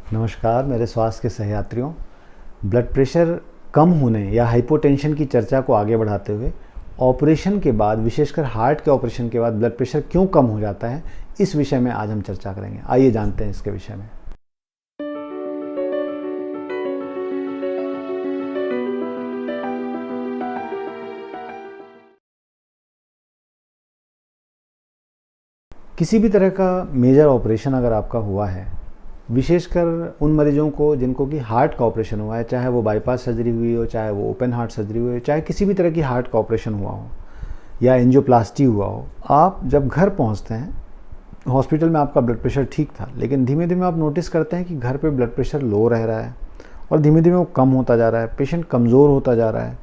नमस्कार मेरे स्वास्थ्य के सहयात्रियों। ब्लड प्रेशर कम होने या हाइपोटेंशन की चर्चा को आगे बढ़ाते हुए ऑपरेशन के बाद, विशेषकर हार्ट के ऑपरेशन के बाद ब्लड प्रेशर क्यों कम हो जाता है, इस विषय में आज हम चर्चा करेंगे। आइए जानते हैं इसके विषय में। किसी भी तरह का मेजर ऑपरेशन अगर आपका हुआ है, विशेषकर उन मरीजों को जिनको कि हार्ट का ऑपरेशन हुआ है, चाहे वो बाईपास सर्जरी हुई हो, चाहे वो ओपन हार्ट सर्जरी हुई हो, चाहे किसी भी तरह की हार्ट का ऑपरेशन हुआ हो या एंजियोप्लास्टी हुआ हो, आप जब घर पहुंचते हैं, हॉस्पिटल में आपका ब्लड प्रेशर ठीक था, लेकिन धीमे धीमे आप नोटिस करते हैं कि घर पे ब्लड प्रेशर लो रह रहा है और धीमे धीमे वो कम होता जा रहा है, पेशेंट कमज़ोर होता जा रहा है।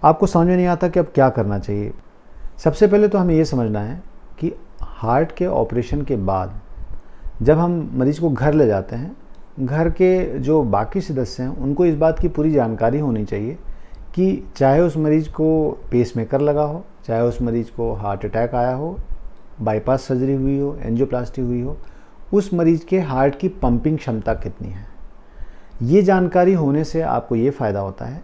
आपको समझ में नहीं आता कि अब क्या करना चाहिए। सबसे पहले तो हमें ये समझना है कि हार्ट के ऑपरेशन के बाद जब हम मरीज़ को घर ले जाते हैं, घर के जो बाकी सदस्य हैं उनको इस बात की पूरी जानकारी होनी चाहिए कि चाहे उस मरीज़ को पेसमेकर लगा हो, चाहे उस मरीज़ को हार्ट अटैक आया हो, बाईपास सर्जरी हुई हो, एंजियोप्लास्टी हुई हो, उस मरीज़ के हार्ट की पंपिंग क्षमता कितनी है। ये जानकारी होने से आपको ये फ़ायदा होता है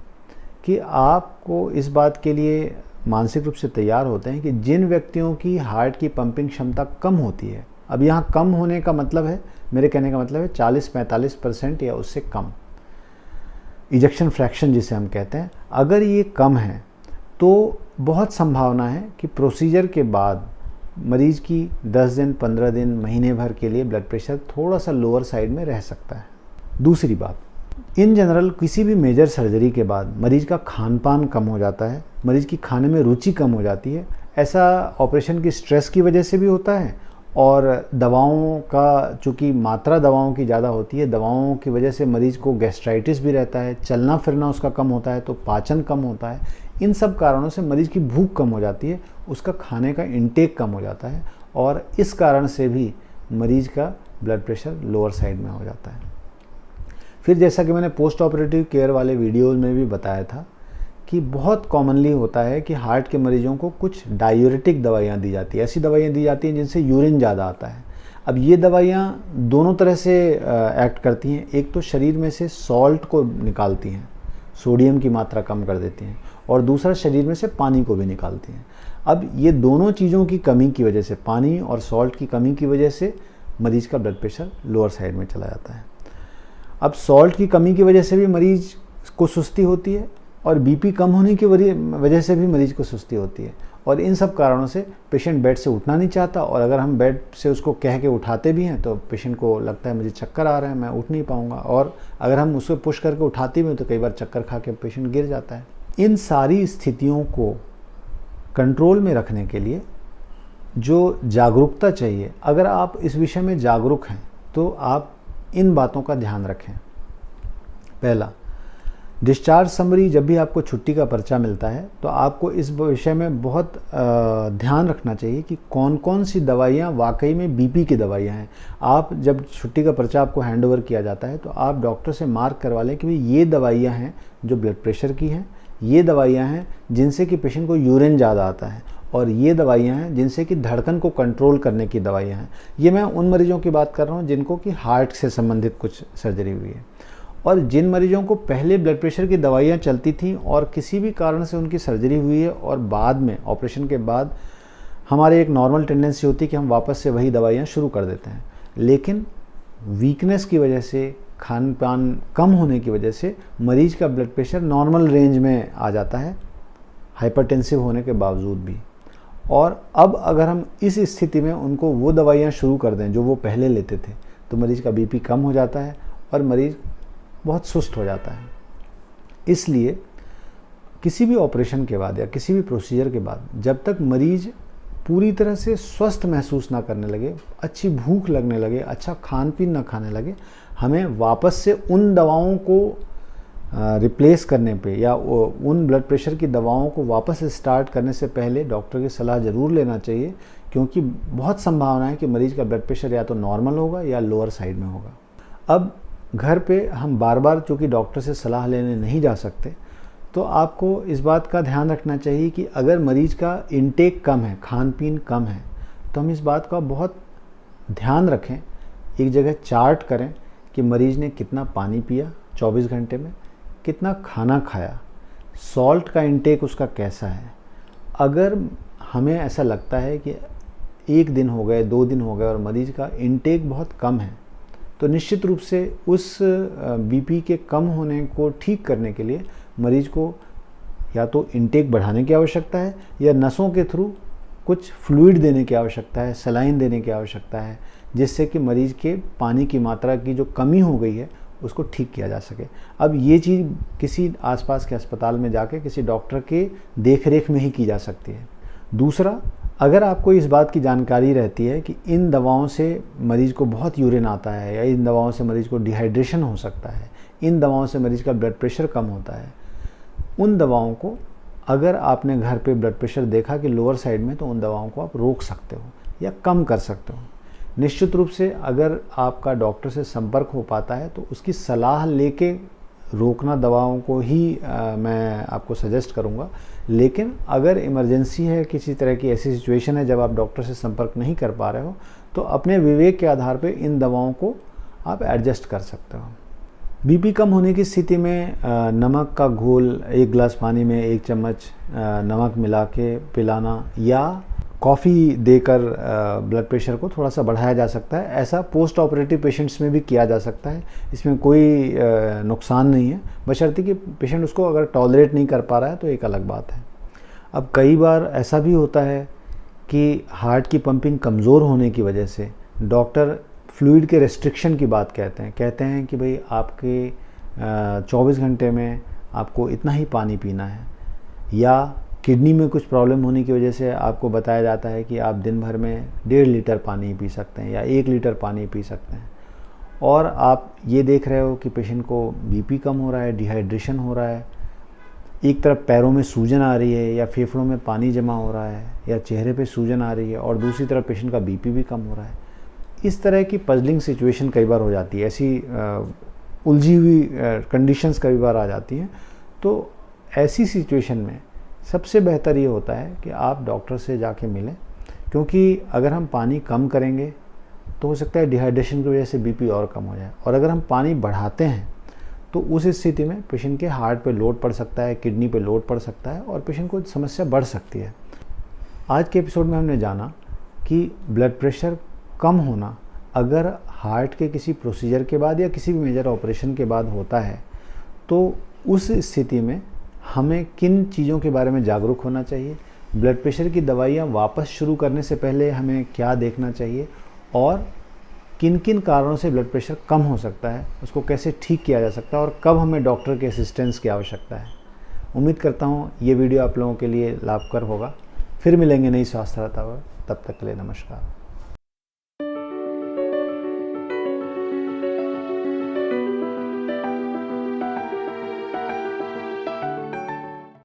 कि आपको इस बात के लिए मानसिक रूप से तैयार होते हैं कि जिन व्यक्तियों की हार्ट की पंपिंग क्षमता कम होती है, अब यहाँ कम होने का मतलब है, मेरे कहने का मतलब है 40-45% या उससे कम, इजेक्शन फ्रैक्शन जिसे हम कहते हैं, अगर ये कम है तो बहुत संभावना है कि प्रोसीजर के बाद मरीज की 10 दिन, 15 दिन, महीने भर के लिए ब्लड प्रेशर थोड़ा सा लोअर साइड में रह सकता है। दूसरी बात, इन जनरल किसी भी मेजर सर्जरी के बाद मरीज का खान पान कम हो जाता है, मरीज की खाने में रुचि कम हो जाती है। ऐसा ऑपरेशन की स्ट्रेस की वजह से भी होता है और दवाओं का, चूँकि मात्रा दवाओं की ज़्यादा होती है, दवाओं की वजह से मरीज को गैस्ट्राइटिस भी रहता है, चलना फिरना उसका कम होता है, तो पाचन कम होता है। इन सब कारणों से मरीज की भूख कम हो जाती है, उसका खाने का इंटेक कम हो जाता है और इस कारण से भी मरीज का ब्लड प्रेशर लोअर साइड में हो जाता है। फिर जैसा कि मैंने पोस्ट ऑपरेटिव केयर वाले वीडियोज़ में भी बताया था कि बहुत कॉमनली होता है कि हार्ट के मरीजों को कुछ डायूरेटिक दवाइयाँ दी जाती है, ऐसी दवाइयाँ दी जाती हैं जिनसे यूरिन ज़्यादा आता है। अब ये दवाइयाँ दोनों तरह से एक्ट करती हैं। एक तो शरीर में से सॉल्ट को निकालती हैं, सोडियम की मात्रा कम कर देती हैं, और दूसरा शरीर में से पानी को भी निकालती हैं। अब ये दोनों चीज़ों की कमी की वजह से, पानी और सॉल्ट की कमी की वजह से मरीज़ का ब्लड प्रेशर लोअर साइड में चला जाता है। अब सॉल्ट की कमी की वजह से भी मरीज को सुस्ती होती है और बीपी कम होने की वजह से भी मरीज को सुस्ती होती है, और इन सब कारणों से पेशेंट बेड से उठना नहीं चाहता, और अगर हम बेड से उसको कह के उठाते भी हैं तो पेशेंट को लगता है मुझे चक्कर आ रहे हैं, मैं उठ नहीं पाऊंगा, और अगर हम उसको पुश करके उठाते भी हैं तो कई बार चक्कर खा के पेशेंट गिर जाता है। इन सारी स्थितियों को कंट्रोल में रखने के लिए जो जागरूकता चाहिए, अगर आप इस विषय में जागरूक हैं तो आप इन बातों का ध्यान रखें। पहला, डिस्चार्ज समरी जब भी आपको छुट्टी का पर्चा मिलता है तो आपको इस विषय में बहुत ध्यान रखना चाहिए कि कौन कौन सी दवाइयाँ वाकई में बीपी की दवाइयाँ हैं। आप जब छुट्टी का पर्चा आपको हैंड ओवर किया जाता है तो आप डॉक्टर से मार्क करवा लें कि भाई ये दवाइयाँ हैं जो ब्लड प्रेशर की हैं, ये दवाइयाँ हैं जिनसे कि पेशेंट को यूरिन ज़्यादा आता है, और ये दवाइयाँ हैं जिनसे कि धड़कन को कंट्रोल करने की दवाइयाँ हैं। ये मैं उन मरीजों की बात कर रहा हूँ जिनको कि हार्ट से संबंधित कुछ सर्जरी हुई है, और जिन मरीजों को पहले ब्लड प्रेशर की दवाइयाँ चलती थीं और किसी भी कारण से उनकी सर्जरी हुई है और बाद में ऑपरेशन के बाद हमारे एक नॉर्मल टेंडेंसी होती है कि हम वापस से वही दवाइयाँ शुरू कर देते हैं, लेकिन वीकनेस की वजह से, खान पान कम होने की वजह से मरीज का ब्लड प्रेशर नॉर्मल रेंज में आ जाता है, हाइपरटेंसिव होने के बावजूद भी। और अब अगर हम इस स्थिति में उनको वो दवाइयाँ शुरू कर दें जो वो पहले लेते थे, तो मरीज़ का बीपी कम हो जाता है और मरीज़ बहुत सुस्त हो जाता है। इसलिए किसी भी ऑपरेशन के बाद या किसी भी प्रोसीजर के बाद जब तक मरीज़ पूरी तरह से स्वस्थ महसूस ना करने लगे, अच्छी भूख लगने लगे, अच्छा खान पीन ना खाने लगे, हमें वापस से उन दवाओं को रिप्लेस करने पे या उन ब्लड प्रेशर की दवाओं को वापस स्टार्ट करने से पहले डॉक्टर की सलाह ज़रूर लेना चाहिए, क्योंकि बहुत संभावना है कि मरीज़ का ब्लड प्रेशर या तो नॉर्मल होगा या लोअर साइड में होगा। अब घर पे हम बार बार चूँकि डॉक्टर से सलाह लेने नहीं जा सकते, तो आपको इस बात का ध्यान रखना चाहिए कि अगर मरीज़ का इंटेक कम है, खान पीन कम है, तो हम इस बात का बहुत ध्यान रखें, एक जगह चार्ट करें कि मरीज़ ने कितना पानी पिया 24 घंटे में, कितना खाना खाया, सॉल्ट का इंटेक उसका कैसा है। अगर हमें ऐसा लगता है कि 1 दिन हो गए, 2 दिन हो गए और मरीज़ का इंटेक बहुत कम है, तो निश्चित रूप से उस बीपी के कम होने को ठीक करने के लिए मरीज़ को या तो इंटेक बढ़ाने की आवश्यकता है या नसों के थ्रू कुछ फ्लूइड देने की आवश्यकता है, सलाइन देने की आवश्यकता है, जिससे कि मरीज़ के पानी की मात्रा की जो कमी हो गई है उसको ठीक किया जा सके। अब ये चीज़ किसी आसपास के अस्पताल में जाके किसी डॉक्टर के देखरेख में ही की जा सकती है। दूसरा, अगर आपको इस बात की जानकारी रहती है कि इन दवाओं से मरीज़ को बहुत यूरिन आता है या इन दवाओं से मरीज़ को डिहाइड्रेशन हो सकता है, इन दवाओं से मरीज़ का ब्लड प्रेशर कम होता है, उन दवाओं को अगर आपने घर पे ब्लड प्रेशर देखा कि लोअर साइड में, तो उन दवाओं को आप रोक सकते हो या कम कर सकते हो। निश्चित रूप से अगर आपका डॉक्टर से संपर्क हो पाता है तो उसकी सलाह लेके रोकना दवाओं को ही मैं आपको सजेस्ट करूंगा। लेकिन अगर इमरजेंसी है, किसी तरह की ऐसी सिचुएशन है जब आप डॉक्टर से संपर्क नहीं कर पा रहे हो, तो अपने विवेक के आधार पे इन दवाओं को आप एडजस्ट कर सकते हो। बीपी कम होने की स्थिति में नमक का घोल 1 गिलास पानी में 1 चम्मच नमक मिला के पिलाना या कॉफ़ी देकर ब्लड प्रेशर को थोड़ा सा बढ़ाया जा सकता है। ऐसा पोस्ट ऑपरेटिव पेशेंट्स में भी किया जा सकता है, इसमें कोई नुकसान नहीं है, बशर्ते कि पेशेंट उसको अगर टॉलरेट नहीं कर पा रहा है तो एक अलग बात है। अब कई बार ऐसा भी होता है कि हार्ट की पंपिंग कमज़ोर होने की वजह से डॉक्टर फ्लूइड के रेस्ट्रिक्शन की बात कहते हैं कि भाई आपके 24 घंटे में आपको इतना ही पानी पीना है, या किडनी में कुछ प्रॉब्लम होने की वजह से आपको बताया जाता है कि आप दिन भर में 1.5 लीटर पानी पी सकते हैं या 1 लीटर पानी पी सकते हैं, और आप ये देख रहे हो कि पेशेंट को बीपी कम हो रहा है, डिहाइड्रेशन हो रहा है, एक तरफ पैरों में सूजन आ रही है या फेफड़ों में पानी जमा हो रहा है या चेहरे पे सूजन आ रही है, और दूसरी तरफ पेशेंट का बीपी भी कम हो रहा है। इस तरह की पजलिंग सिचुएशन कई बार हो जाती है, ऐसी उलझी हुई कंडीशंस कई बार आ जाती हैं। तो ऐसी सिचुएशन में सबसे बेहतर ये होता है कि आप डॉक्टर से जाके मिलें, क्योंकि अगर हम पानी कम करेंगे तो हो सकता है डिहाइड्रेशन की वजह से बीपी और कम हो जाए, और अगर हम पानी बढ़ाते हैं तो उस स्थिति में पेशेंट के हार्ट पे लोड पड़ सकता है, किडनी पे लोड पड़ सकता है और पेशेंट को समस्या बढ़ सकती है। आज के एपिसोड में हमने जाना कि ब्लड प्रेशर कम होना अगर हार्ट के किसी प्रोसीजर के बाद या किसी भी मेजर ऑपरेशन के बाद होता है, तो उस स्थिति में हमें किन चीज़ों के बारे में जागरूक होना चाहिए, ब्लड प्रेशर की दवाइयाँ वापस शुरू करने से पहले हमें क्या देखना चाहिए, और किन किन कारणों से ब्लड प्रेशर कम हो सकता है, उसको कैसे ठीक किया जा सकता है, और कब हमें डॉक्टर के असिस्टेंस की आवश्यकता है। उम्मीद करता हूँ ये वीडियो आप लोगों के लिए लाभकर होगा। फिर मिलेंगे नई स्वास्थ्य वार्ता पर, तब तक के लिए नमस्कार।